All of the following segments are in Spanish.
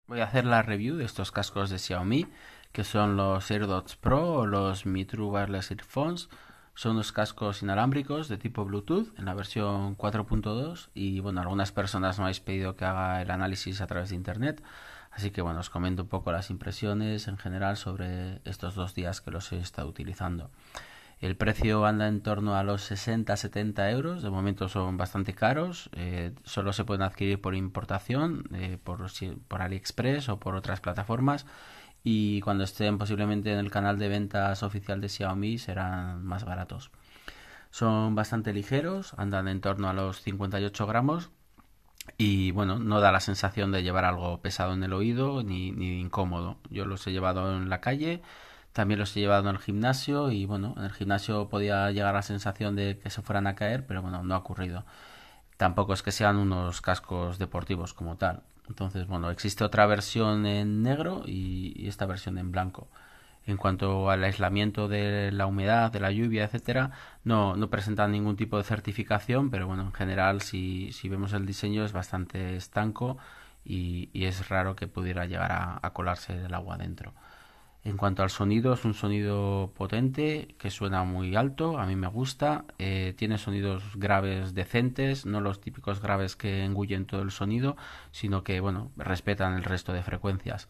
Voy a hacer la review de estos cascos de Xiaomi, que son los AirDots Pro o los Mi True Wireless Earphones. Son unos cascos inalámbricos de tipo Bluetooth en la versión 4.2 y bueno, algunas personas me habéis pedido que haga el análisis a través de internet, así que bueno, os comento un poco las impresiones en general sobre estos 2 días que los he estado utilizando. El precio anda en torno a los 60-70 euros. De momento son bastante caros. Solo se pueden adquirir por importación, por AliExpress o por otras plataformas. Y cuando estén posiblemente en el canal de ventas oficial de Xiaomi serán más baratos. Son bastante ligeros, andan en torno a los 58 gramos. Y bueno, no da la sensación de llevar algo pesado en el oído ni incómodo. Yo los he llevado en la calle, también los he llevado en el gimnasio y bueno, en el gimnasio podía llegar la sensación de que se fueran a caer, pero bueno, no ha ocurrido. Tampoco es que sean unos cascos deportivos como tal. Entonces, bueno, existe otra versión en negro y esta versión en blanco. En cuanto al aislamiento de la humedad, de la lluvia, etcétera, no presentan ningún tipo de certificación, pero bueno, en general, si vemos el diseño, es bastante estanco y es raro que pudiera llegar a colarse el agua dentro. En cuanto al sonido, es un sonido potente que suena muy alto, a mí me gusta, tiene sonidos graves decentes, no los típicos graves que engullen todo el sonido, sino que bueno, respetan el resto de frecuencias.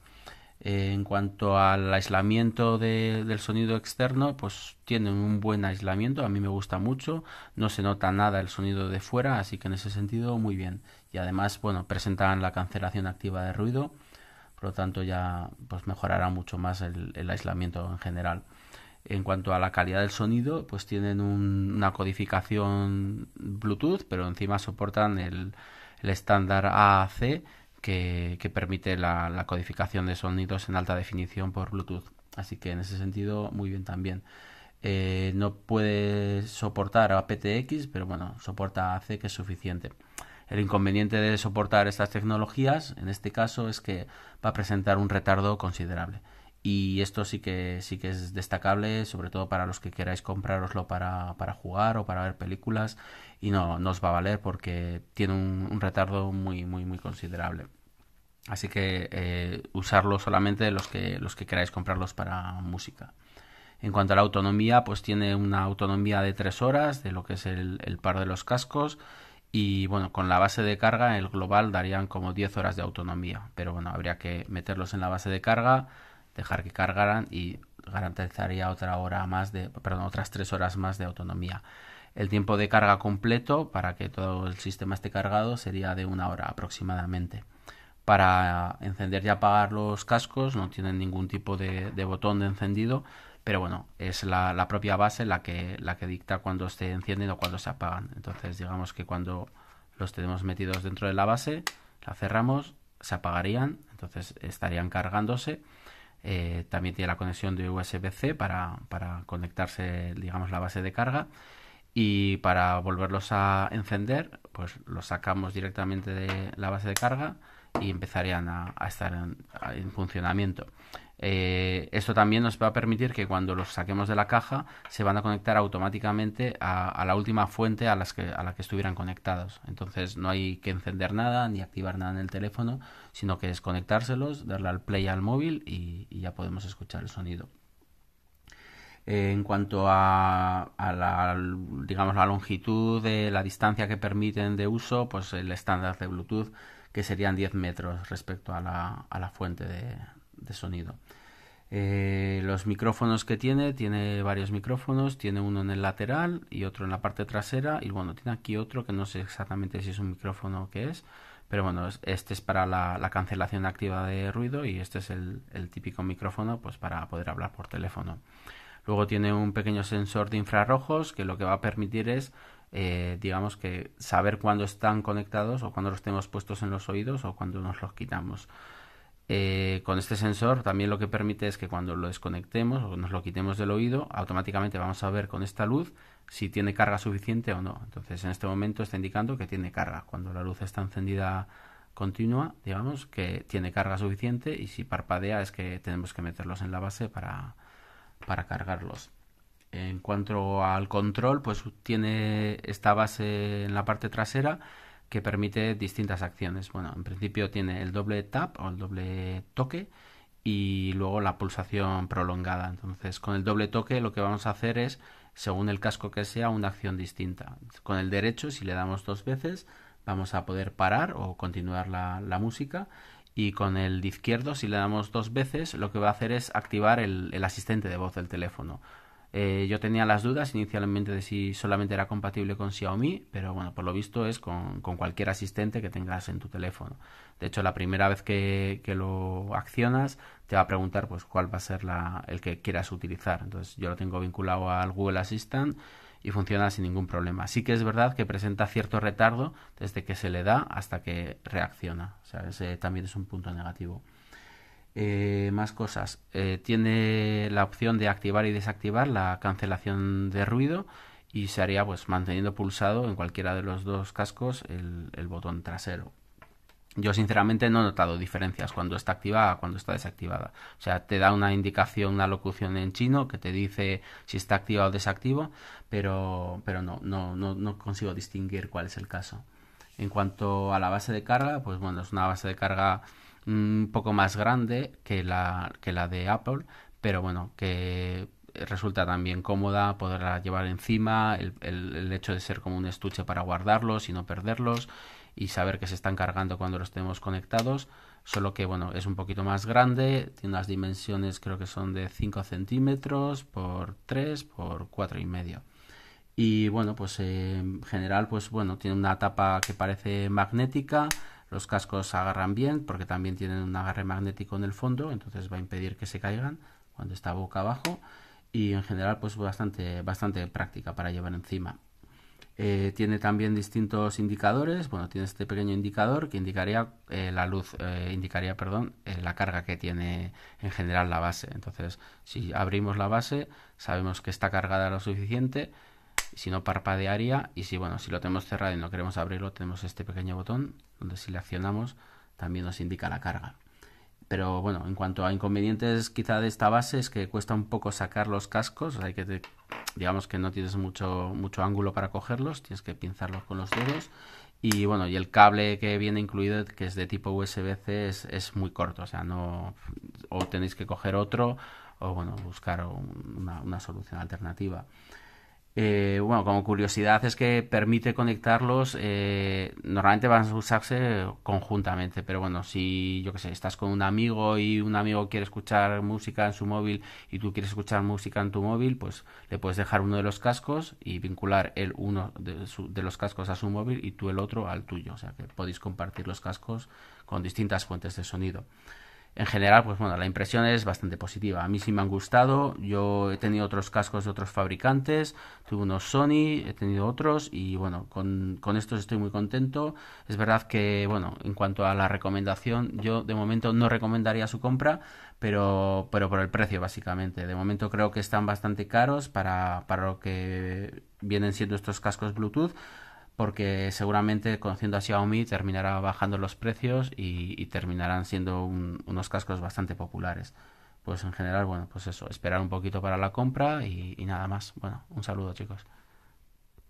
En cuanto al aislamiento del sonido externo, pues tiene un buen aislamiento, a mí me gusta mucho, no se nota nada el sonido de fuera, así que en ese sentido muy bien. Y además, bueno, presentan la cancelación activa de ruido, por lo tanto ya pues mejorará mucho más el aislamiento en general. En cuanto a la calidad del sonido, pues tienen una codificación Bluetooth, pero encima soportan el estándar AAC que permite la codificación de sonidos en alta definición por Bluetooth. Así que en ese sentido, muy bien también. No puede soportar aptX, pero bueno, soporta AAC que es suficiente. El inconveniente de soportar estas tecnologías, en este caso, es que va a presentar un retardo considerable. Y esto sí que es destacable, sobre todo para los que queráis comprároslo para jugar o para ver películas, y no os va a valer porque tiene un retardo muy considerable. Así que usarlo solamente los que queráis comprarlos para música. En cuanto a la autonomía, pues tiene una autonomía de 3 horas de lo que es el par de los cascos. Y bueno, con la base de carga, el global darían como 10 horas de autonomía. Pero bueno, habría que meterlos en la base de carga, dejar que cargaran y garantizaría otra hora más otras 3 horas más de autonomía. El tiempo de carga completo para que todo el sistema esté cargado sería de 1 hora aproximadamente. Para encender y apagar los cascos no tienen ningún tipo de botón de encendido, pero bueno, es la propia base la que dicta cuando se encienden o cuando se apagan. Entonces digamos que cuando los tenemos metidos dentro de la base, la cerramos, se apagarían, entonces estarían cargándose. También tiene la conexión de USB-C para conectarse, digamos, la base de carga. Y para volverlos a encender, pues los sacamos directamente de la base de carga y empezarían a estar en funcionamiento. Esto también nos va a permitir que cuando los saquemos de la caja se van a conectar automáticamente a la última fuente a la que estuvieran conectados. Entonces no hay que encender nada ni activar nada en el teléfono, sino que es conectárselos, darle al play al móvil y ya podemos escuchar el sonido. En cuanto a la, digamos, la longitud de la distancia que permiten de uso, pues el estándar de Bluetooth, que serían 10 metros respecto a la fuente de sonido. Los micrófonos que tiene varios micrófonos, tiene uno en el lateral y otro en la parte trasera, y bueno, tiene aquí otro que no sé exactamente si es un micrófono o qué es, pero bueno, este es para la cancelación activa de ruido y este es el típico micrófono pues para poder hablar por teléfono. Luego tiene un pequeño sensor de infrarrojos que lo que va a permitir es, digamos que saber cuándo están conectados o cuándo los tenemos puestos en los oídos o cuándo nos los quitamos. Con este sensor también lo que permite es que cuando lo desconectemos o nos lo quitemos del oído, automáticamente vamos a ver con esta luz si tiene carga suficiente o no. Entonces en este momento está indicando que tiene carga. Cuando la luz está encendida continua, digamos que tiene carga suficiente, y si parpadea es que tenemos que meterlos en la base para cargarlos. En cuanto al control, pues tiene esta base en la parte trasera que permite distintas acciones. Bueno, en principio tiene el doble tap o el doble toque y luego la pulsación prolongada. Entonces, con el doble toque lo que vamos a hacer es, según el casco que sea, una acción distinta. Con el derecho, si le damos 2 veces, vamos a poder parar o continuar la música. Y con el de izquierdo, si le damos 2 veces, lo que va a hacer es activar el asistente de voz del teléfono. Yo tenía las dudas inicialmente de si solamente era compatible con Xiaomi, pero bueno, por lo visto es con cualquier asistente que tengas en tu teléfono. De hecho, la primera vez que lo accionas, te va a preguntar pues cuál va a ser el que quieras utilizar. Entonces, yo lo tengo vinculado al Google Assistant y funciona sin ningún problema. Sí que es verdad que presenta cierto retardo desde que se le da hasta que reacciona. O sea, ese también es un punto negativo. Más cosas. Tiene la opción de activar y desactivar la cancelación de ruido y se haría pues manteniendo pulsado en cualquiera de los dos cascos el botón trasero. Yo sinceramente no he notado diferencias cuando está activada a cuando está desactivada. O sea, te da una indicación, una locución en chino que te dice si está activado o desactivo, pero no consigo distinguir cuál es el caso. En cuanto a la base de carga, pues bueno, es una base de carga un poco más grande que la de Apple, pero bueno, que resulta también cómoda poderla llevar encima, el hecho de ser como un estuche para guardarlos y no perderlos y saber que se están cargando cuando los tenemos conectados, solo que bueno, es un poquito más grande, tiene unas dimensiones creo que son de 5 centímetros por 3 por 4,5. Y bueno, pues en general, pues bueno, tiene una tapa que parece magnética, los cascos agarran bien porque también tienen un agarre magnético en el fondo, entonces va a impedir que se caigan cuando está boca abajo y en general pues bastante práctica para llevar encima. Tiene también distintos indicadores. Bueno, tiene este pequeño indicador que indicaría la carga que tiene en general la base. Entonces, si abrimos la base, sabemos que está cargada lo suficiente. Si no, parpadearía. Y si lo tenemos cerrado y no queremos abrirlo, tenemos este pequeño botón donde si le accionamos también nos indica la carga. Pero bueno, en cuanto a inconvenientes quizá de esta base es que cuesta un poco sacar los cascos, hay que digamos que no tienes mucho ángulo para cogerlos, tienes que pinzarlos con los dedos y bueno, y el cable que viene incluido, que es de tipo USB-C, es muy corto, o sea, no, o tenéis que coger otro o bueno, buscar una solución alternativa. Bueno, como curiosidad es que permite conectarlos, normalmente van a usarse conjuntamente, pero bueno, si yo que sé, estás con un amigo y un amigo quiere escuchar música en su móvil y tú quieres escuchar música en tu móvil, pues le puedes dejar uno de los cascos y vincular uno de los cascos a su móvil y tú el otro al tuyo, o sea que podéis compartir los cascos con distintas fuentes de sonido. En general, pues bueno, la impresión es bastante positiva. A mí sí me han gustado. Yo he tenido otros cascos de otros fabricantes. Tuve unos Sony, he tenido otros y bueno, con estos estoy muy contento. Es verdad que, bueno, en cuanto a la recomendación, yo de momento no recomendaría su compra, pero por el precio básicamente. De momento creo que están bastante caros para lo que vienen siendo estos cascos Bluetooth porque seguramente conociendo a Xiaomi terminará bajando los precios y terminarán siendo unos cascos bastante populares. Pues en general, bueno, pues eso, esperar un poquito para la compra y nada más. Bueno, un saludo chicos.